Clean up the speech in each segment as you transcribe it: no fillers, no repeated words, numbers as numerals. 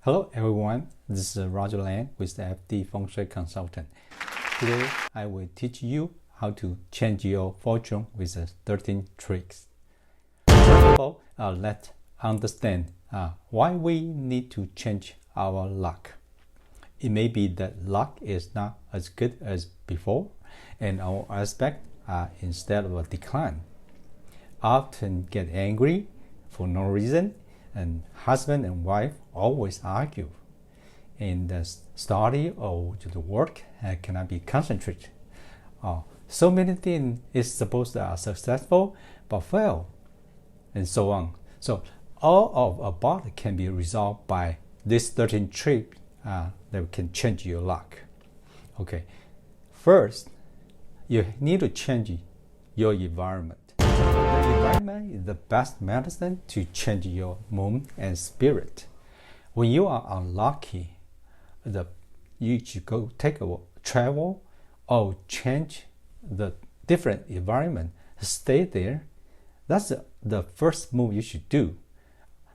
Hello everyone, this is Roger Lan with the FD Feng Shui Consultant. Today I will teach you how to change your fortune with 13 tricks. First of all, let's understand why we need to change our luck. It may be that luck is not as good as before and our aspect instead of a decline. Often get angry for no reason, and husband and wife always argue, and the study or the work cannot be concentrated. So many things is supposed to are successful but fail, and so on. So all of above can be resolved by this 13 tricks that can change your luck. Okay, first you need to change your environment. The environment is the best medicine to change your mood and spirit. When you are unlucky, you should go take a travel or change the different environment. Stay there. That's the first move you should do.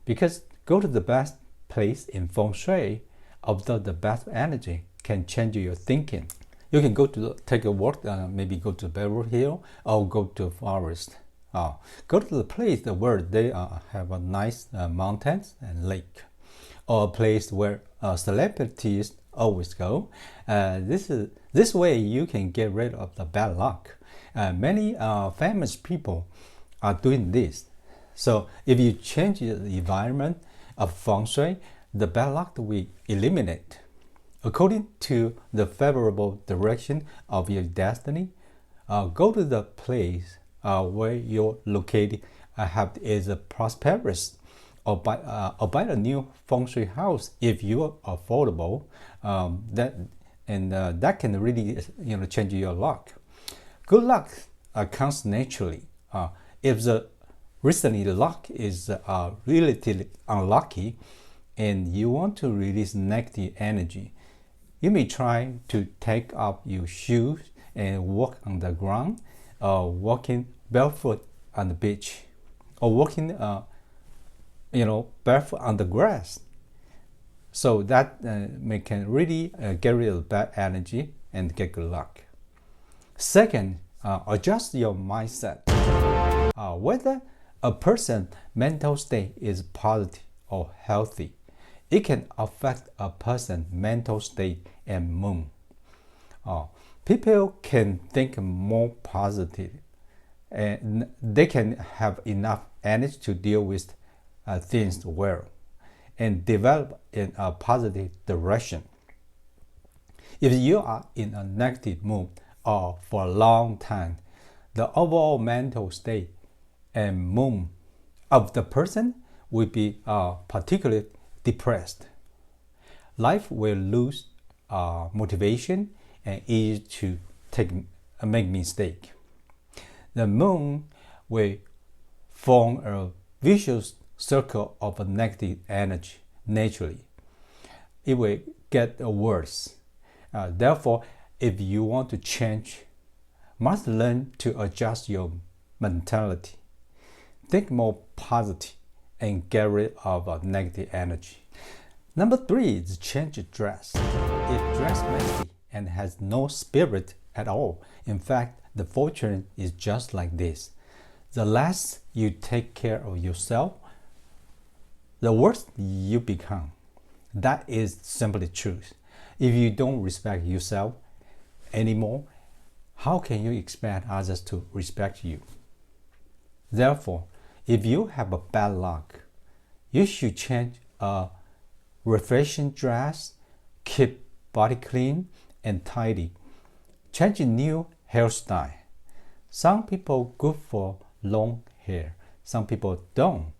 Because go to the best place in Feng Shui, observe the best energy can change your thinking. You can go to take a walk, maybe go to Beverly Hills or go to forest. Go to the place where they have a nice mountains and lake, or a place where celebrities always go. This way you can get rid of the bad luck. Many famous people are doing this. So if you change the environment of Feng Shui, the bad luck will eliminate. According to the favorable direction of your destiny, go to the place where you're located is prosperous, or buy a new Feng Shui house if you're affordable. That can really change your luck. Good luck comes naturally. If the recently luck is relatively unlucky and you want to release negative energy, you may try to take off your shoes and walk on the ground, or walking barefoot on the beach, or walking barefoot on the grass. So that can really get rid of bad energy and get good luck. Second, adjust your mindset. Whether a person's mental state is positive or healthy, it can affect a person's mental state and mood. People can think more positive, and they can have enough energy to deal with things well and develop in a positive direction. If you are in a negative mood or for a long time, the overall mental state and mood of the person will be particularly depressed. Life will lose motivation and easy to make mistake. The moon will form a vicious circle of negative energy naturally. It will get worse. Therefore, if you want to change, must learn to adjust your mentality. Think more positive and get rid of negative energy. Number 3 is change dress. If dress messy and has no spirit at all, in fact, the fortune is just like this. The less you take care of yourself, the worse you become. That is simply truth. If you don't respect yourself anymore, how can you expect others to respect you? Therefore, if you have a bad luck, you should change a refreshing dress, keep body clean and tidy. Change a new hairstyle. Some people good for long hair, some people don't.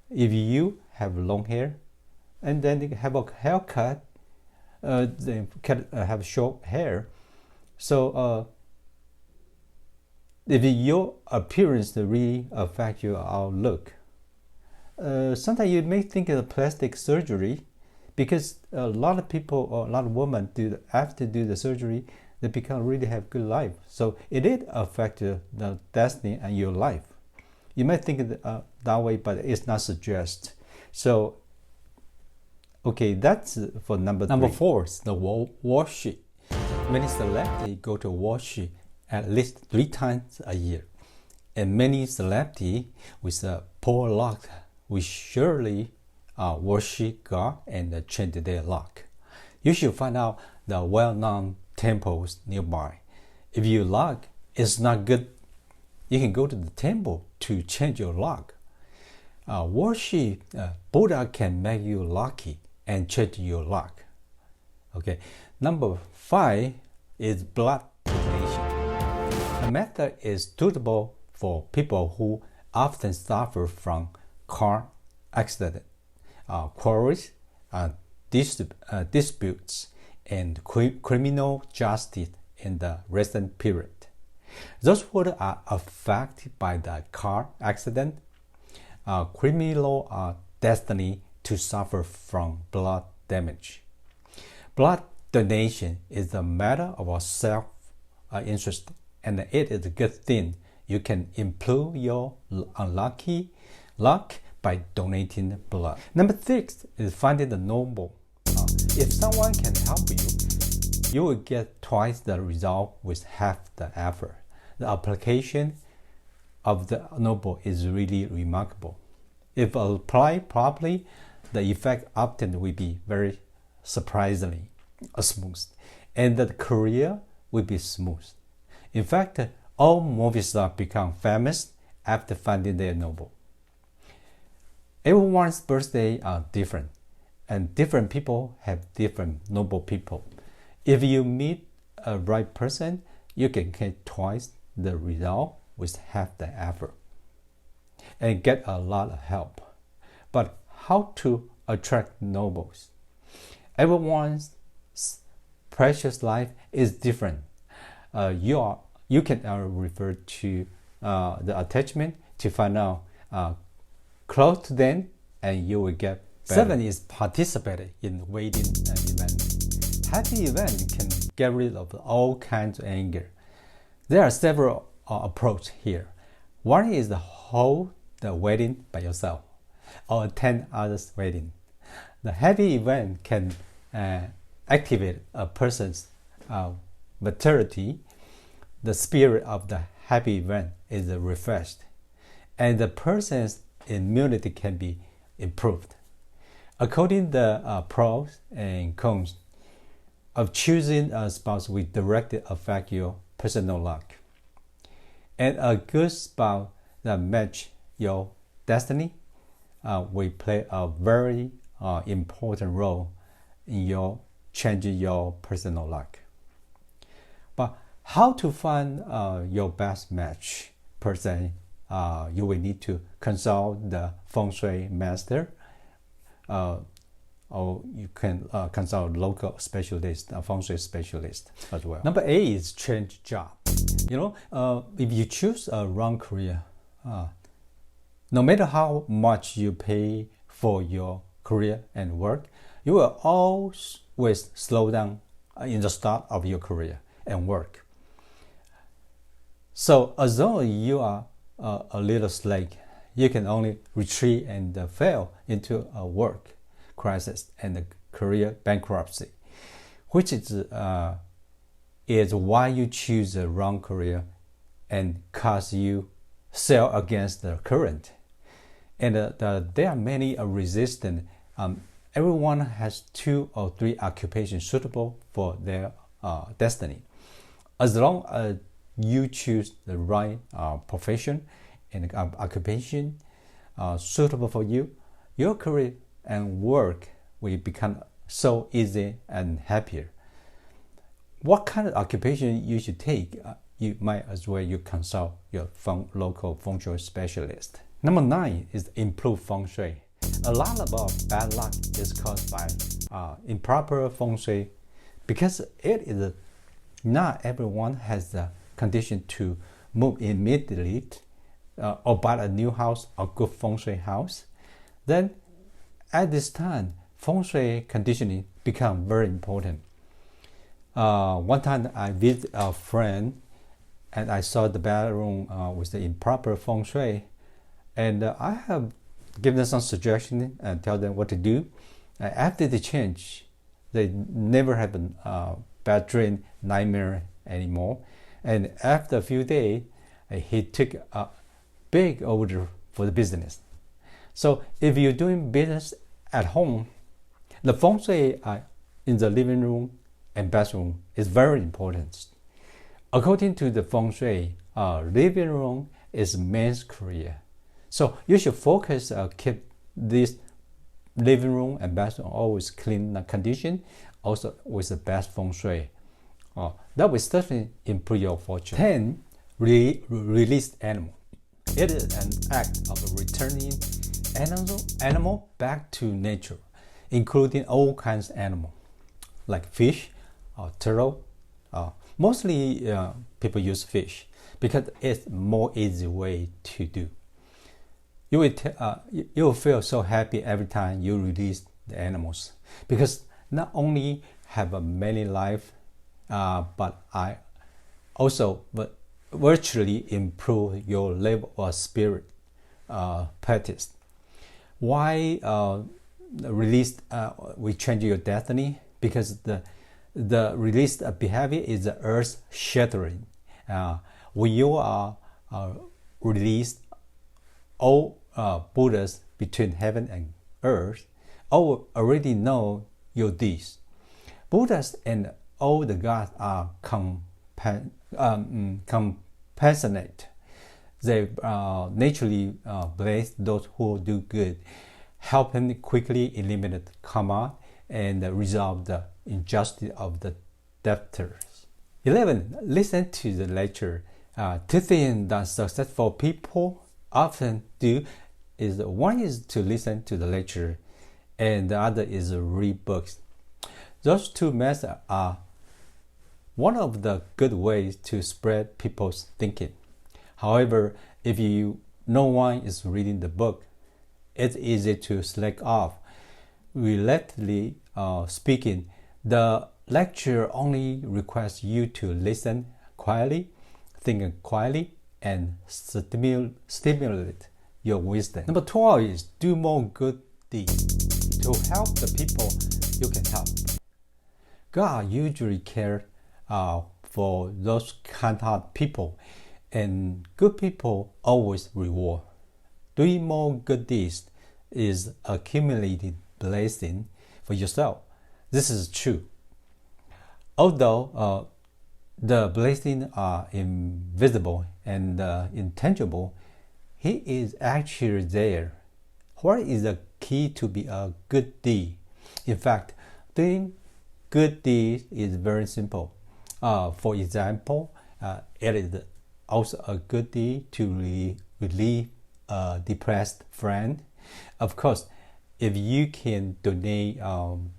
If you have long hair and then you have a haircut, they can have short hair. So if your appearance really affect your outlook, sometimes you may think of plastic surgery, because a lot of people or a lot of women after do the surgery, they become really have good life. So it did affect the destiny and your life. You might think that way, but it's not suggest. So Okay, that's for number four is the Warshe. Many celebrities go to Warshe at least 3 times a year. And many celebrities with a poor luck will surely Warshe God and change their luck. You should find out the well-known temples nearby. If your luck is not good, you can go to the temple to change your luck. Warshe, Buddha can make you lucky and change your luck. Okay, number 5 is blood donation. The method is suitable for people who often suffer from car accidents, quarrels, disputes, and criminal justice in the recent period. Those who are affected by the car accident, criminal destiny to suffer from blood damage. Blood donation is a matter of self-interest, and it is a good thing. You can improve your unlucky luck by donating blood. Number 6 is finding the noble. If someone can help you, you will get twice the result with half the effort. The application of the noble is really remarkable. If applied properly, the effect often will be very surprisingly smooth, and the career will be smooth. In fact, all movie stars become famous after finding their noble. Everyone's birthday are different, and different people have different noble people. If you meet a right person, you can get twice the result with half the effort and get a lot of help. But how to attract nobles? Everyone's precious life is different. You can refer to the attachment to find out close to them, and you will get better. 7 is participate in wedding event. Happy event can get rid of all kinds of anger. There are several approaches here. One is to hold the wedding by yourself or attend others' wedding. The happy event can activate a person's vitality. The spirit of the happy event is refreshed, and the person's immunity can be improved. According to the pros and cons of choosing a spouse will directly affect your personal luck. And a good spouse that match your destiny will play a very important role in your changing your personal luck. But how to find your best match per se? You will need to consult the Feng Shui master, or you can consult local specialist, Feng Shui specialist as well. Number 8 is change job. If you choose a wrong career, no matter how much you pay for your career and work, you will always slow down in the start of your career and work. So as long as you are a little slack, you can only retreat and fail into a work crisis and a career bankruptcy, which is why you choose the wrong career and cause you sail against the current. And there are many resistant. Everyone has 2 or 3 occupations suitable for their destiny. As long as you choose the right profession and occupation suitable for you, your career and work will become so easy and happier. What kind of occupation you should take? You might as well consult your local Feng Shui specialist. Number 9 is improve Feng Shui. A lot of bad luck is caused by improper Feng Shui, because it is not everyone has the condition to move immediately or buy a new house or good Feng Shui house. Then at this time, Feng Shui conditioning become very important. One time I visited a friend and I saw the bedroom with the improper Feng Shui, and I have given them some suggestions and tell them what to do. After the change, they never have a bad dream, nightmare anymore. And after a few days, he took a big order for the business. So if you're doing business at home, the Feng Shui in the living room and bathroom is very important. According to the Feng Shui, living room is man's career. So you should focus, keep this living room and bathroom always clean condition, also with the best Feng Shui. That will certainly improve your fortune. 10. Released animal. It is an act of returning animal back to nature, including all kinds of animals, like fish, turtle. Mostly people use fish because it's more easy way to do. You will feel so happy every time you release the animals, because not only have a many life, but I also virtually improve your level of spirit practice. Why released we change your destiny? Because the released behavior is the earth shattering. When you are released, all Buddhas between heaven and earth all already know your deeds. Buddhas and all the gods are compassionate. They naturally bless those who do good, help them quickly eliminate karma and resolve the injustice of the debtors. 11. Listen to the lecture. Two things that successful people often do is one is to listen to the lecture, and the other is read books. Those two methods are one of the good ways to spread people's thinking. However, if no one is reading the book, it's easy to slack off. Relatively speaking, the lecture only requires you to listen quietly, think quietly, and stimulate your wisdom. Number 12 is do more good deeds to help the people you can help. God usually cares for those kind-hearted people, and good people always reward. Doing more good deeds is accumulated blessing for yourself. This is true. Although the blessings are invisible and intangible, He is actually there. What is the key to be a good deed? In fact, doing good deeds is very simple. For example, it is also a good deed to relieve a depressed friend. Of course, if you can donate to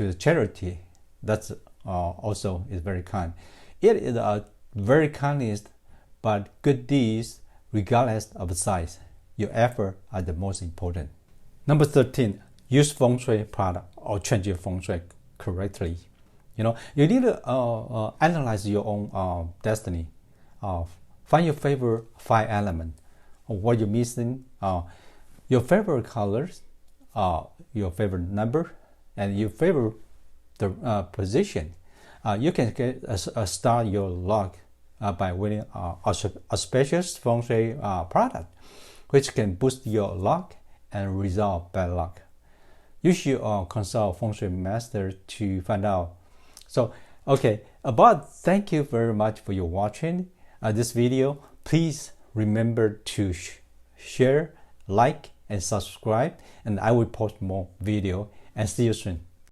the charity, that's also is very kind. It is a very kindest, but good deeds regardless of the size. Your effort are the most important. Number 13, use Feng Shui product or change your Feng Shui correctly. You need to analyze your own destiny. Find your favorite 5 elements, what you're missing, your favorite colors, your favorite number, and your favorite position. You can start your luck by winning a special Feng Shui product, which can boost your luck and resolve bad luck. You should consult Feng Shui master to find out. So, thank you very much for your watching this video. Please remember to share, like, and subscribe, and I will post more video. And see you soon.